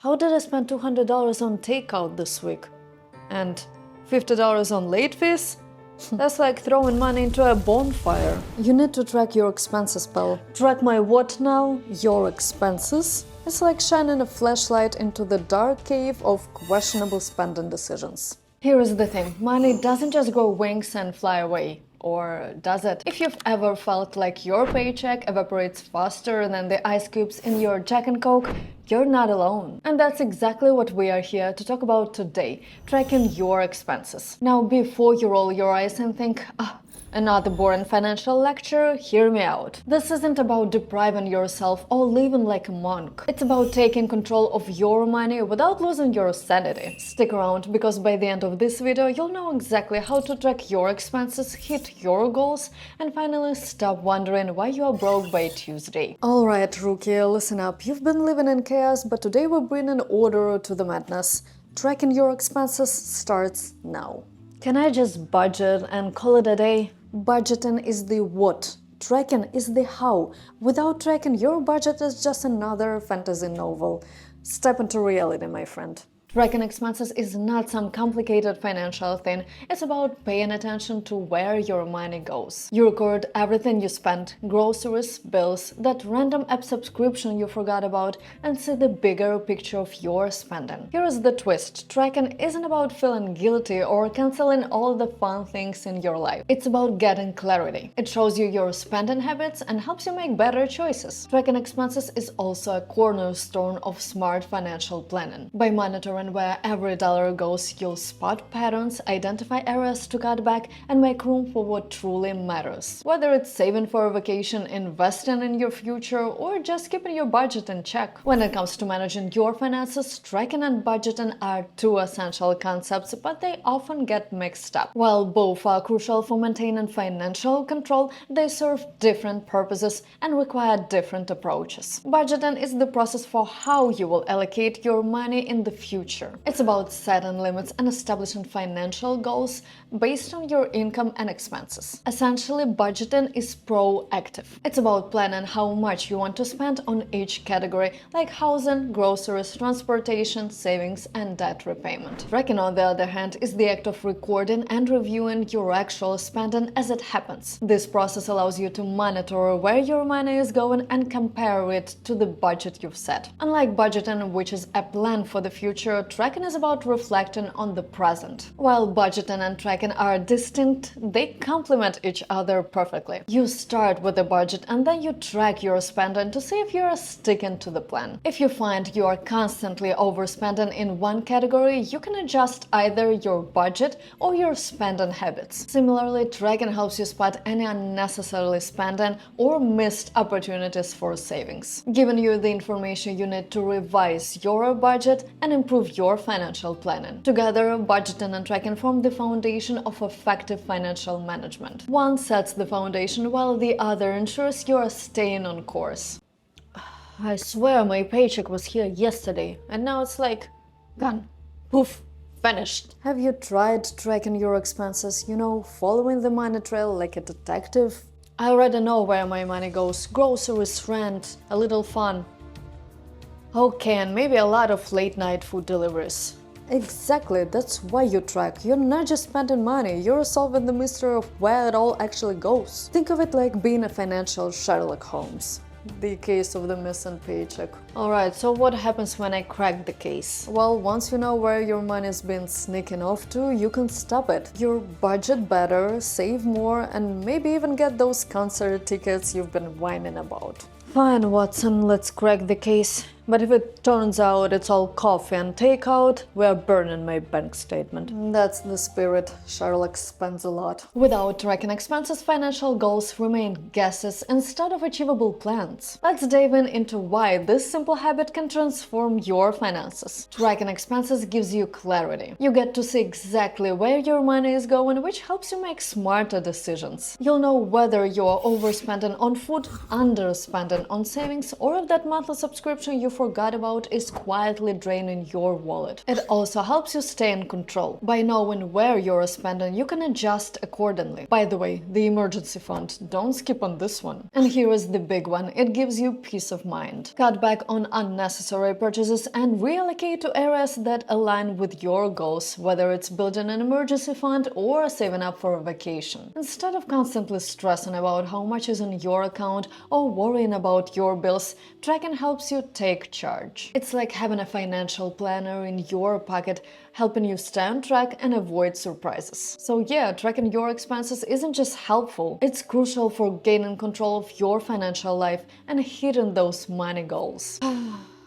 How did I spend $200 on takeout this week? And $50 on late fees? That's like throwing money into a bonfire. You need to track your expenses, pal. Track my what now? Your expenses? It's like shining a flashlight into the dark cave of questionable spending decisions. Here is the thing, money doesn't just grow wings and fly away. Or does it? If you've ever felt like your paycheck evaporates faster than the ice cubes in your Jack and Coke, you're not alone. And that's exactly what we are here to talk about today, tracking your expenses. Now, before you roll your eyes and think, another boring financial lecture, hear me out. This isn't about depriving yourself or living like a monk. It's about taking control of your money without losing your sanity. Stick around, because by the end of this video, you'll know exactly how to track your expenses, hit your goals, and finally stop wondering why you are broke by Tuesday. Alright, rookie, listen up. You've been living in chaos, but today we're bringing order to the madness. Tracking your expenses starts now. Can I just budget and call it a day? Budgeting is the what, tracking is the how. Without tracking, your budget is just another fantasy novel. Step into reality, my friend. Tracking expenses is not some complicated financial thing. It's about paying attention to where your money goes. You record everything you spend, groceries, bills, that random app subscription you forgot about, and see the bigger picture of your spending. Here is the twist. Tracking isn't about feeling guilty or canceling all the fun things in your life. It's about getting clarity. It shows you your spending habits and helps you make better choices. Tracking expenses is also a cornerstone of smart financial planning. By monitoring where every dollar goes, you'll spot patterns, identify areas to cut back, and make room for what truly matters. Whether it's saving for a vacation, investing in your future, or just keeping your budget in check. When it comes to managing your finances, tracking and budgeting are two essential concepts, but they often get mixed up. While both are crucial for maintaining financial control, they serve different purposes and require different approaches. Budgeting is the process for how you will allocate your money in the future. It's about setting limits and establishing financial goals based on your income and expenses. Essentially, budgeting is proactive. It's about planning how much you want to spend on each category, like housing, groceries, transportation, savings, and debt repayment. Tracking, on the other hand, is the act of recording and reviewing your actual spending as it happens. This process allows you to monitor where your money is going and compare it to the budget you've set. Unlike budgeting, which is a plan for the future, tracking is about reflecting on the present. While budgeting and tracking are distinct, they complement each other perfectly. You start with a budget and then you track your spending to see if you are sticking to the plan. If you find you are constantly overspending in one category, you can adjust either your budget or your spending habits. Similarly, tracking helps you spot any unnecessarily spending or missed opportunities for savings, giving you the information you need to revise your budget and improve your financial planning. Together, budgeting and tracking form the foundation of effective financial management. One sets the foundation while the other ensures you are staying on course. I swear my paycheck was here yesterday, and now it's like gone. Poof. Finished. Have you tried tracking your expenses? You know, following the money trail like a detective? I already know where my money goes. Groceries, rent, a little fun. Okay, and maybe a lot of late-night food deliveries. Exactly, that's why you track. You're not just spending money, you're solving the mystery of where it all actually goes. Think of it like being a financial Sherlock Holmes. The case of the missing paycheck. Alright, so what happens when I crack the case? Well, once you know where your money's been sneaking off to, you can stop it. You budget better, save more, and maybe even get those concert tickets you've been whining about. Fine, Watson, let's crack the case. But if it turns out it's all coffee and takeout, we're burning my bank statement. That's the spirit. Sherlock spends a lot. Without tracking expenses, financial goals remain guesses instead of achievable plans. Let's dive into why this simple habit can transform your finances. Tracking expenses gives you clarity. You get to see exactly where your money is going, which helps you make smarter decisions. You'll know whether you're overspending on food, underspending on savings, or if that monthly subscription you forgot about is quietly draining your wallet. It also helps you stay in control. By knowing where you're spending, you can adjust accordingly. By the way, the emergency fund, don't skip on this one. And here is the big one, it gives you peace of mind. Cut back on unnecessary purchases and reallocate to areas that align with your goals, whether it's building an emergency fund or saving up for a vacation. Instead of constantly stressing about how much is in your account or worrying about your bills, tracking helps you take charge. It's like having a financial planner in your pocket, helping you stay on track and avoid surprises. So yeah, tracking your expenses isn't just helpful, it's crucial for gaining control of your financial life and hitting those money goals.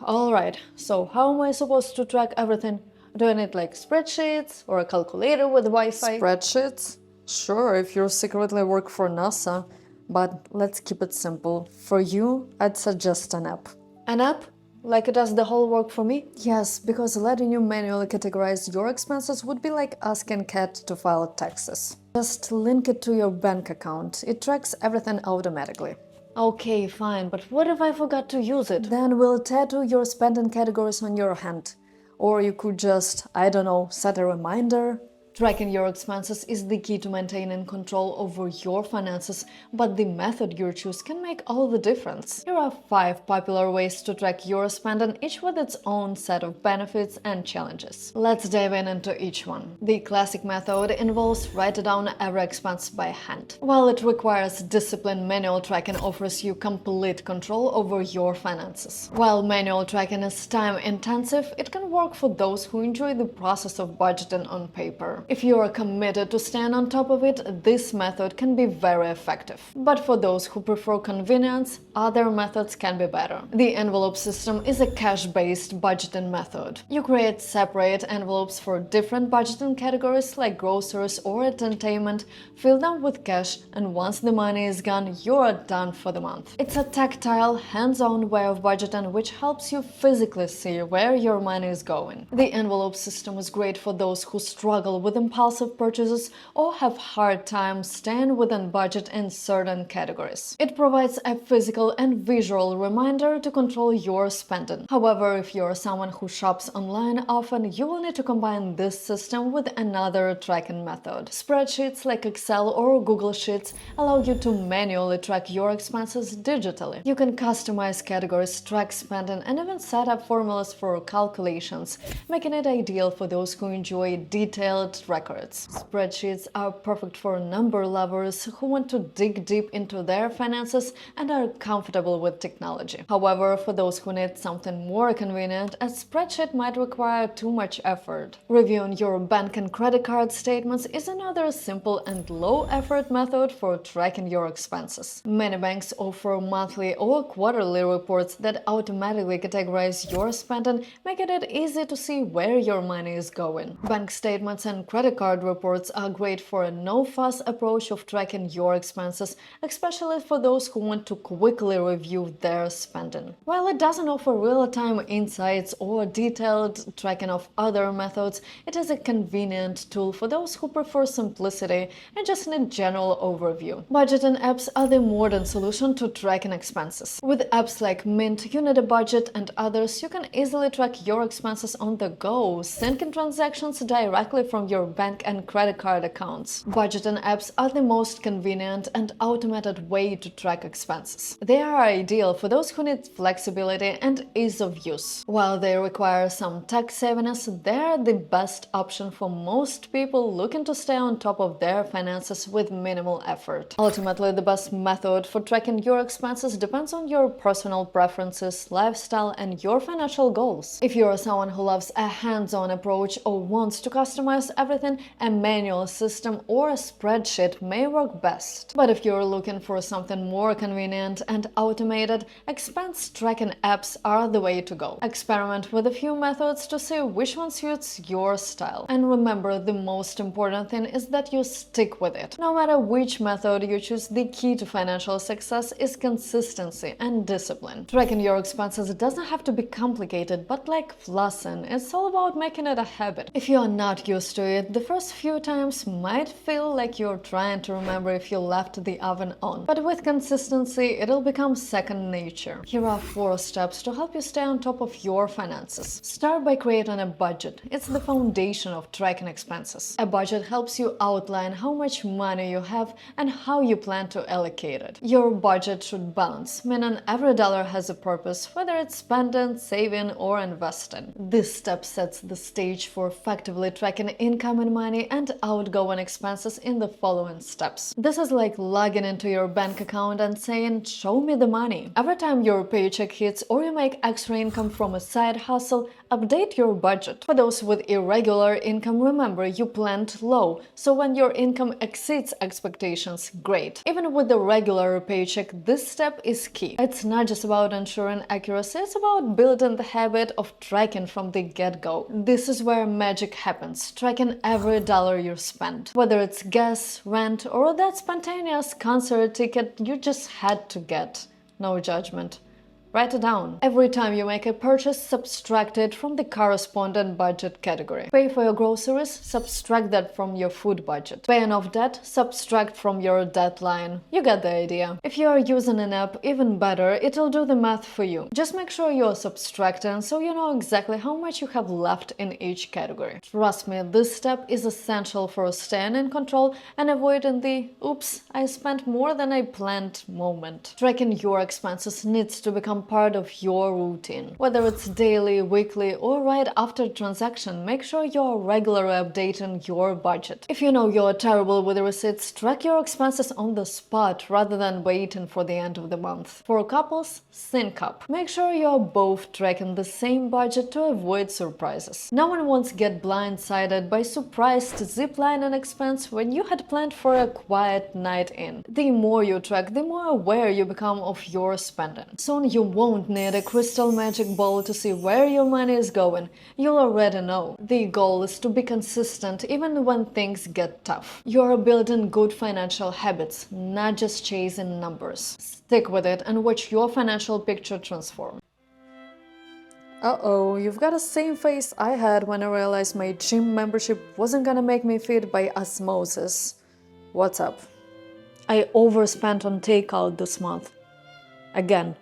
Alright, so how am I supposed to track everything? Do I need like spreadsheets or a calculator with Wi-Fi? Spreadsheets? Sure, if you secretly work for NASA, but let's keep it simple. For you, I'd suggest an app. An app? Like it does the whole work for me? Yes, because letting you manually categorize your expenses would be like asking Cat to file taxes. Just link it to your bank account. It tracks everything automatically. Okay, fine, but what if I forgot to use it? Then we'll tattoo your spending categories on your hand. Or you could just, I don't know, set a reminder. Tracking your expenses is the key to maintaining control over your finances, but the method you choose can make all the difference. Here are 5 popular ways to track your spending, each with its own set of benefits and challenges. Let's dive into each one. The classic method involves writing down every expense by hand. While it requires discipline, manual tracking offers you complete control over your finances. While manual tracking is time-intensive, it can work for those who enjoy the process of budgeting on paper. If you are committed to staying on top of it, this method can be very effective. But for those who prefer convenience, other methods can be better. The envelope system is a cash-based budgeting method. You create separate envelopes for different budgeting categories like groceries or entertainment, fill them with cash, and once the money is gone, you are done for the month. It's a tactile, hands-on way of budgeting which helps you physically see where your money is going. The envelope system is great for those who struggle with impulsive purchases or have hard time staying within budget in certain categories. It provides a physical and visual reminder to control your spending. However, if you're someone who shops online often, you will need to combine this system with another tracking method. Spreadsheets like Excel or Google Sheets allow you to manually track your expenses digitally. You can customize categories, track spending, and even set up formulas for calculations, making it ideal for those who enjoy detailed records. Spreadsheets are perfect for number lovers who want to dig deep into their finances and are comfortable with technology. However, for those who need something more convenient, a spreadsheet might require too much effort. Reviewing your bank and credit card statements is another simple and low-effort method for tracking your expenses. Many banks offer monthly or quarterly reports that automatically categorize your spending, making it easy to see where your money is going. Bank statements and credit card reports are great for a no-fuss approach of tracking your expenses, especially for those who want to quickly review their spending. While it doesn't offer real-time insights or detailed tracking of other methods, it is a convenient tool for those who prefer simplicity and just need general overview. Budgeting apps are the modern solution to tracking expenses. With apps like Mint, you need a budget, and others, you can easily track your expenses on the go, syncing transactions directly from your bank and credit card accounts. Budgeting apps are the most convenient and automated way to track expenses. They are ideal for those who need flexibility and ease of use. While they require some tech savviness, they are the best option for most people looking to stay on top of their finances with minimal effort. Ultimately, the best method for tracking your expenses depends on your personal preferences, lifestyle, and your financial goals. If you are someone who loves a hands-on approach or wants to customize everything, a manual system or a spreadsheet may work best. But if you're looking for something more convenient and automated, expense tracking apps are the way to go. Experiment with a few methods to see which one suits your style. And remember, the most important thing is that you stick with it. No matter which method you choose, the key to financial success is consistency and discipline. Tracking your expenses doesn't have to be complicated, but like flossing, it's all about making it a habit. If you are not used to Honestly, the first few times might feel like you're trying to remember if you left the oven on, but with consistency, it'll become second nature. Here are 4 steps to help you stay on top of your finances. Start by creating a budget. It's the foundation of tracking expenses. A budget helps you outline how much money you have and how you plan to allocate it. Your budget should balance, meaning every dollar has a purpose, whether it's spending, saving, or investing. This step sets the stage for effectively tracking incoming money and outgoing expenses in the following steps. This is like logging into your bank account and saying, "Show me the money." Every time your paycheck hits or you make extra income from a side hustle, update your budget. For those with irregular income, remember you planned low, so when your income exceeds expectations, great. Even with the regular paycheck, this step is key. It's not just about ensuring accuracy, it's about building the habit of tracking from the get-go. This is where magic happens, tracking every dollar you spend. Whether it's gas, rent, or that spontaneous concert ticket you just had to get. No judgment. Write it down. Every time you make a purchase, subtract it from the corresponding budget category. Pay for your groceries, subtract that from your food budget. Paying off debt, subtract from your debt line. You get the idea. If you are using an app, even better, it'll do the math for you. Just make sure you're subtracting so you know exactly how much you have left in each category. Trust me, this step is essential for staying in control and avoiding the "oops, I spent more than I planned" moment. Tracking your expenses needs to become part of your routine. Whether it's daily, weekly, or right after transaction, make sure you're regularly updating your budget. If you know you're terrible with receipts, track your expenses on the spot rather than waiting for the end of the month. For couples, sync up. Make sure you're both tracking the same budget to avoid surprises. No one wants to get blindsided by surprised ziplining expense when you had planned for a quiet night in. The more you track, the more aware you become of your spending. Soon you won't need a crystal magic ball to see where your money is going. You'll already know. The goal is to be consistent even when things get tough. You're building good financial habits, not just chasing numbers. Stick with it and watch your financial picture transform. Uh-oh, you've got the same face I had when I realized my gym membership wasn't gonna make me fit by osmosis. What's up? I overspent on takeout this month. Again.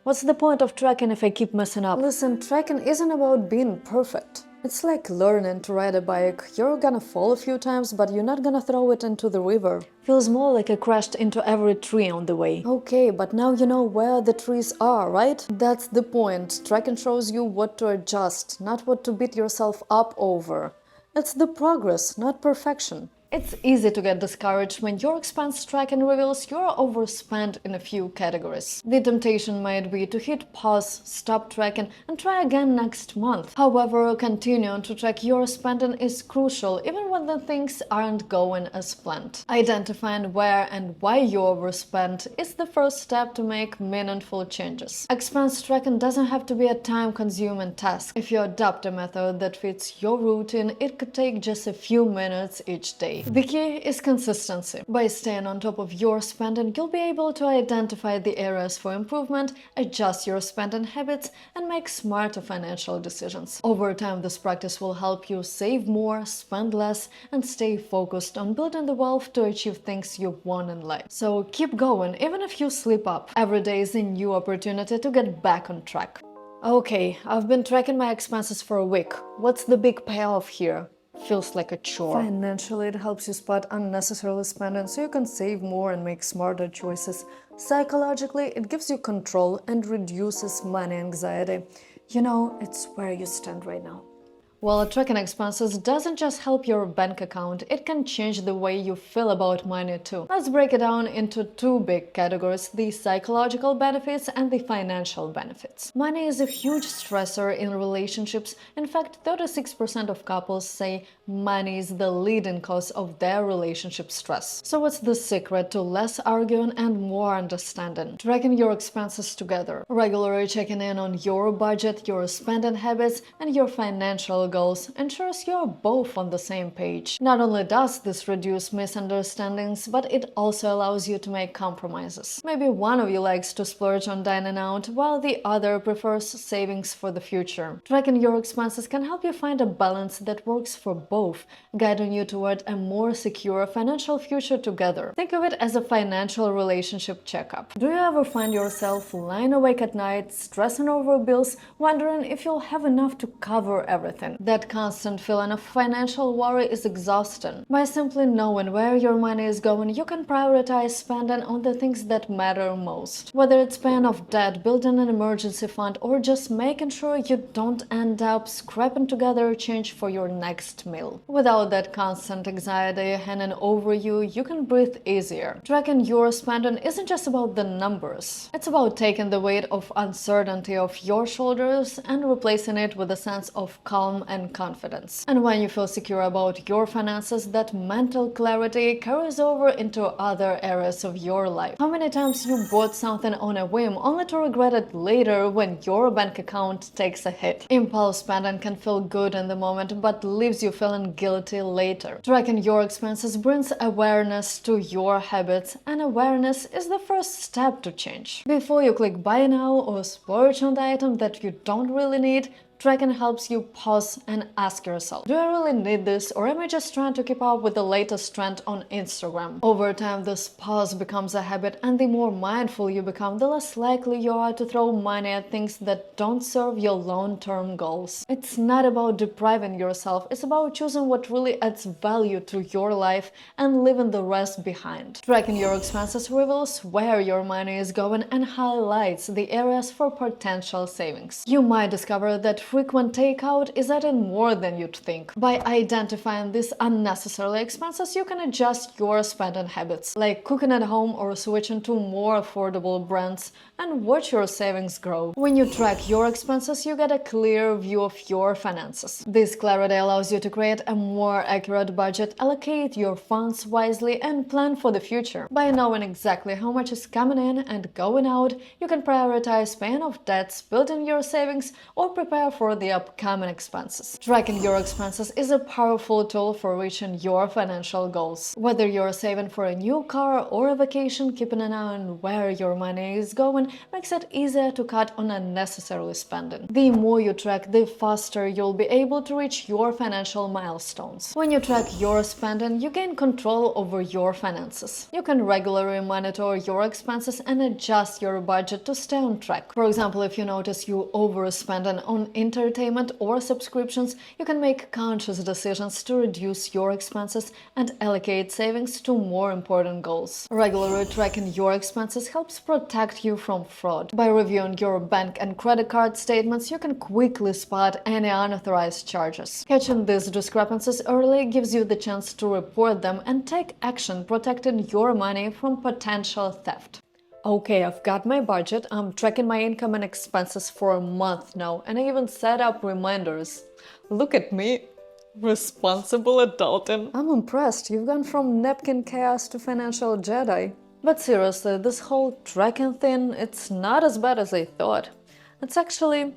What's the point of tracking if I keep messing up? Listen, tracking isn't about being perfect. It's like learning to ride a bike. You're gonna fall a few times, but you're not gonna throw it into the river. Feels more like I crashed into every tree on the way. Okay, but now you know where the trees are, right? That's the point. Tracking shows you what to adjust, not what to beat yourself up over. It's the progress, not perfection. It's easy to get discouraged when your expense tracking reveals you're overspent in a few categories. The temptation might be to hit pause, stop tracking, and try again next month. However, continuing to track your spending is crucial even when the things aren't going as planned. Identifying where and why you overspent is the first step to make meaningful changes. Expense tracking doesn't have to be a time-consuming task. If you adopt a method that fits your routine, it could take just a few minutes each day. The key is consistency. By staying on top of your spending, you'll be able to identify the areas for improvement, adjust your spending habits, and make smarter financial decisions. Over time, this practice will help you save more, spend less, and stay focused on building the wealth to achieve things you want in life. So keep going, even if you slip up. Every day is a new opportunity to get back on track. Okay, I've been tracking my expenses for a week. What's the big payoff here? Feels like a chore. Financially, it helps you spot unnecessary spending so you can save more and make smarter choices. Psychologically, it gives you control and reduces money anxiety. You know, it's where you stand right now. Well, tracking expenses doesn't just help your bank account, it can change the way you feel about money too. Let's break it down into 2 big categories, the psychological benefits and the financial benefits. Money is a huge stressor in relationships. In fact, 36% of couples say money is the leading cause of their relationship stress. So what's the secret to less arguing and more understanding? Tracking your expenses together. Regularly checking in on your budget, your spending habits, and your financial goals ensures you're both on the same page. Not only does this reduce misunderstandings, but it also allows you to make compromises. Maybe one of you likes to splurge on dining out, while the other prefers savings for the future. Tracking your expenses can help you find a balance that works for both, guiding you toward a more secure financial future together. Think of it as a financial relationship checkup. Do you ever find yourself lying awake at night, stressing over bills, wondering if you'll have enough to cover everything? That constant feeling of financial worry is exhausting. By simply knowing where your money is going, you can prioritize spending on the things that matter most. Whether it's paying off debt, building an emergency fund, or just making sure you don't end up scraping together change for your next meal. Without that constant anxiety hanging over you, you can breathe easier. Tracking your spending isn't just about the numbers. It's about taking the weight of uncertainty off your shoulders and replacing it with a sense of calm and confidence. And when you feel secure about your finances, that mental clarity carries over into other areas of your life. How many times you bought something on a whim only to regret it later when your bank account takes a hit? Impulse spending can feel good in the moment but leaves you feeling guilty later. Tracking your expenses brings awareness to your habits, and awareness is the first step to change. Before you click buy now or splurge on the item that you don't really need, tracking helps you pause and ask yourself, do I really need this, or am I just trying to keep up with the latest trend on Instagram? Over time, this pause becomes a habit, and the more mindful you become, the less likely you are to throw money at things that don't serve your long-term goals. It's not about depriving yourself, it's about choosing what really adds value to your life and leaving the rest behind. Tracking your expenses reveals where your money is going and highlights the areas for potential savings. You might discover that frequent takeout is adding more than you'd think. By identifying these unnecessary expenses, you can adjust your spending habits, like cooking at home or switching to more affordable brands, and watch your savings grow. When you track your expenses, you get a clear view of your finances. This clarity allows you to create a more accurate budget, allocate your funds wisely, and plan for the future. By knowing exactly how much is coming in and going out, you can prioritize paying off debts, building your savings, or prepare for the upcoming expenses. Tracking your expenses is a powerful tool for reaching your financial goals. Whether you're saving for a new car or a vacation, keeping an eye on where your money is going makes it easier to cut on unnecessary spending. The more you track, the faster you'll be able to reach your financial milestones. When you track your spending, you gain control over your finances. You can regularly monitor your expenses and adjust your budget to stay on track. For example, if you notice you overspending on entertainment or subscriptions, you can make conscious decisions to reduce your expenses and allocate savings to more important goals. Regularly tracking your expenses helps protect you from fraud. By reviewing your bank and credit card statements, you can quickly spot any unauthorized charges. Catching these discrepancies early gives you the chance to report them and take action, protecting your money from potential theft. Okay, I've got my budget, I'm tracking my income and expenses for a month now, and I even set up reminders. Look at me, responsible adulting. I'm impressed, you've gone from napkin chaos to financial Jedi. But seriously, this whole tracking thing, it's not as bad as I thought. It's actually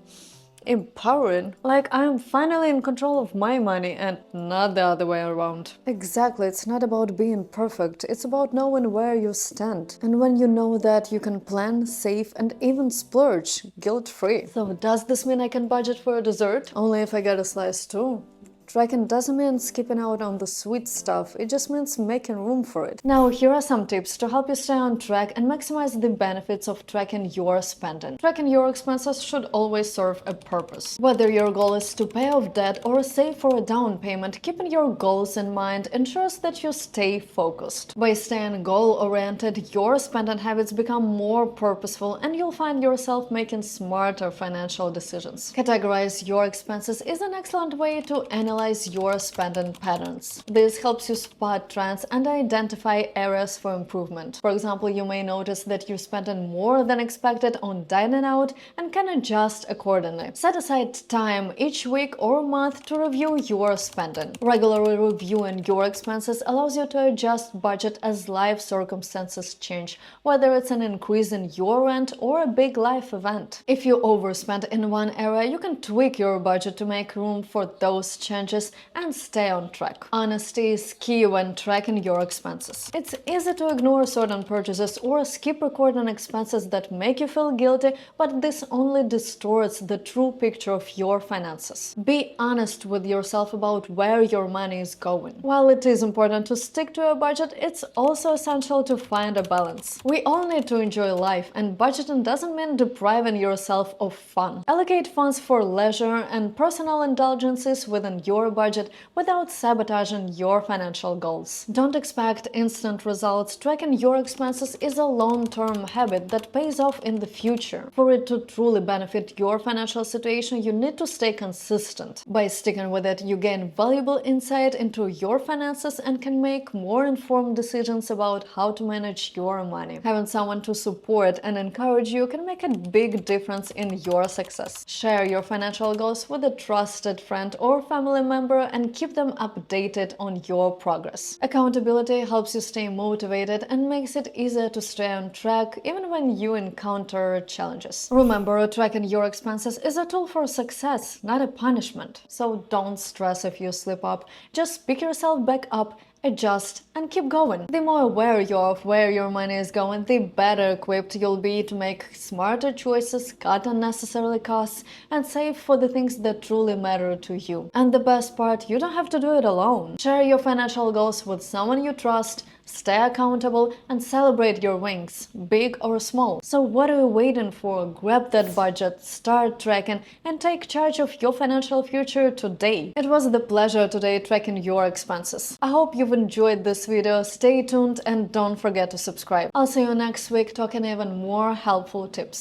empowering. Like, I'm finally in control of my money and not the other way around. Exactly, it's not about being perfect, it's about knowing where you stand. And when you know that, you can plan, save, and even splurge guilt-free. So does this mean I can budget for a dessert? Only if I get a slice too. Tracking doesn't mean skipping out on the sweet stuff, it just means making room for it. Now, here are some tips to help you stay on track and maximize the benefits of tracking your spending. Tracking your expenses should always serve a purpose. Whether your goal is to pay off debt or save for a down payment, keeping your goals in mind ensures that you stay focused. By staying goal-oriented, your spending habits become more purposeful and you'll find yourself making smarter financial decisions. Categorize your expenses is an excellent way to analyze analyze your spending patterns. This helps you spot trends and identify areas for improvement. For example, you may notice that you're spending more than expected on dining out and can adjust accordingly. Set aside time each week or month to review your spending. Regularly reviewing your expenses allows you to adjust budget as life circumstances change, whether it's an increase in your rent or a big life event. If you overspend in one area, you can tweak your budget to make room for those changes and stay on track. Honesty is key when tracking your expenses. It's easy to ignore certain purchases or skip recording expenses that make you feel guilty, but this only distorts the true picture of your finances. Be honest with yourself about where your money is going. While it is important to stick to a budget, it's also essential to find a balance. We all need to enjoy life, and budgeting doesn't mean depriving yourself of fun. Allocate funds for leisure and personal indulgences within your budget without sabotaging your financial goals. Don't expect instant results. Tracking your expenses is a long-term habit that pays off in the future. For it to truly benefit your financial situation, you need to stay consistent. By sticking with it, you gain valuable insight into your finances and can make more informed decisions about how to manage your money. Having someone to support and encourage you can make a big difference in your success. Share your financial goals with a trusted friend or family member and keep them updated on your progress. Accountability helps you stay motivated and makes it easier to stay on track even when you encounter challenges. Remember, tracking your expenses is a tool for success, not a punishment. So don't stress if you slip up. Just pick yourself back up, adjust, and keep going. The more aware you are of where your money is going, the better equipped you'll be to make smarter choices, cut unnecessary costs, and save for the things that truly matter to you. And the best part, you don't have to do it alone. Share your financial goals with someone you trust, stay accountable, and celebrate your wins, big or small. So what are you waiting for? Grab that budget, start tracking, and take charge of your financial future today. It was the pleasure today tracking your expenses. I hope you've enjoyed this video. Stay tuned and don't forget to subscribe. I'll see you next week talking even more helpful tips.